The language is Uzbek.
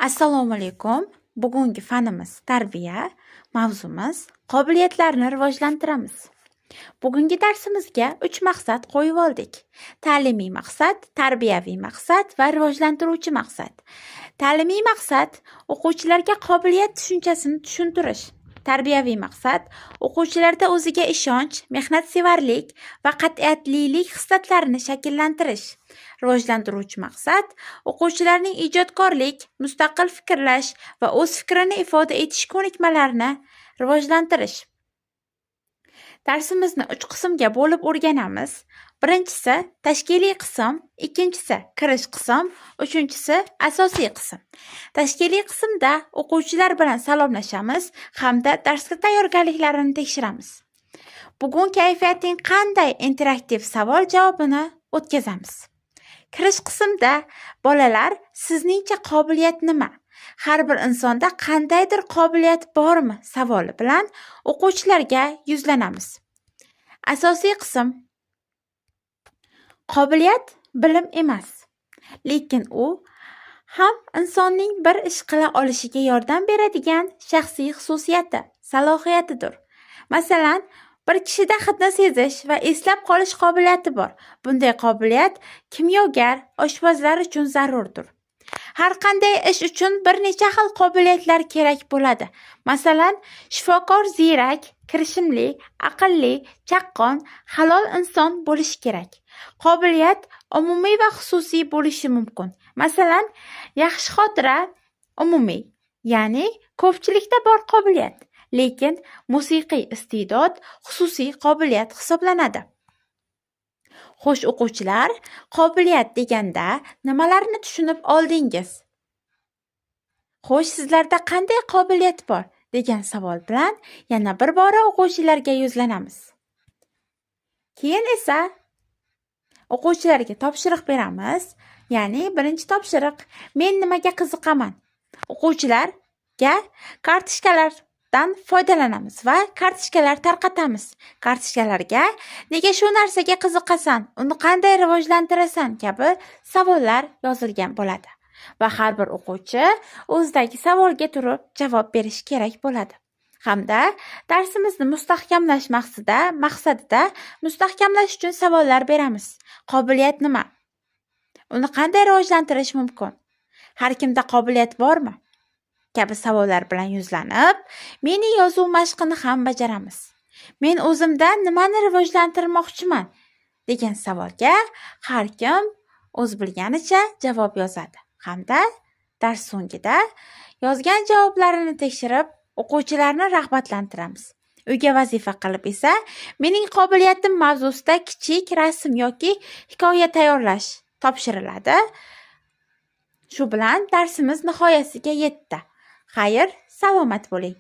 Assalomu alaykum. Bugungi fanimiz tarbiya, mavzumiz qobiliyatlarni rivojlantiramiz. Bugungi darsimizga 3 maqsad qo'yib oldik. Ta'limiy maqsad, tarbiyaviy maqsad va rivojlantiruvchi maqsad. Ta'limiy maqsad o'quvchilarga qobiliyat tushunchasini tushuntirish. Tarbiyaviy maqsad o'quvchilarda o'ziga ishonch, mehnatsevarlik va qat'iyatlilik xislatlarini shakllantirish. Rivojlantiruvchi maqsad o'quvchilarning ijodkorlik, mustaqil fikrlash va o'z fikrini ifoda etish ko'nikmalarini rivojlantirish. Darsimizni 3 qismga bo'lib o'rganamiz. Birinchisi tashkiliy qism, ikkinchisi kirish qism, uchinchisi asosiy qism. Tashkiliy qismda o'quvchilar bilan salomlashamiz hamda darsga tayyorgarliklarini tekshiramiz. Bugun kayfiyating qanday interaktiv savol javobini o'tkazamiz. Kirish qismda bolalar sizningcha qobiliyat nima? Har bir insonda qandaydir qobiliyat bormi savoli bilan o'quvchilarga yuzlanamiz. Asosiy qism. Qobiliyat bilim emas, lekin u ham insonning bir ish qila olishiga yordam beradigan shaxsiy xususiyati, salohiyatidir. Masalan, bir kishida hidni sezish va eslab qolish qobiliyati bor. Bunday qobiliyat kimyogar, oshpazlar uchun zarurdir. Har qanday ish uchun bir necha xil qobiliyatlar kerak bo'ladi. Masalan, shifokor ziyrak, kirishimli, aqlli, chaqqon, halol inson bo'lishi kerak. Qobiliyat umumiy va xususiy bo'lishi mumkin. Masalan, yaxshi xotira umumiy, ya'ni ko'pchilikda bor qobiliyat, lekin musiqiy iste'dod xususiy qobiliyat hisoblanadi. Xo'sh, o'quvchilar, qobiliyat deganda nimalarni tushunib oldingiz? Xo'sh, sizlarda qanday qobiliyat bor degan savol bilan yana bir bora o'quvchilarga yuzlanamiz. Keyin esa o'quvchilarga topshiriq beramiz. Ya'ni birinchi topshiriq, men nimaga qiziqaman? O'quvchilarga kartochkalardan foydalanamiz va kartochkalar tarqatamiz. Kartochkalarga nega shu narsaga qiziqasan, uni qanday rivojlantirasan kabi savollar yozilgan bo'ladi. Va har bir o'quvchi o'zidagi savolga turib javob berish kerak bo'ladi. Hamda darsimizni mustahkamlash maqsadida mustahkamlash uchun savollar beramiz. Qobiliyat nima? Uni qanday rivojlantirish mumkin? Har kimda qobiliyat bormi? Kabi savollar bilan yuzlanib, meni yozuv mashqini ham bajaramiz. Men o'zimda nimani rivojlantirmoqchiman degan savolga har kim o'z bilganicha javob yozadi. Hamda dars so'ngida yozgan javoblarini tekshirib, o'quvchilarni rag'batlantiramiz. Uyga vazifa qilib esa mening qobiliyatim mavzusida kichik rasm yoki hikoya tayyorlash topshiriladi. Shu bilan darsimiz nihoyasiga yetdi. Xayr, salomat bo'ling.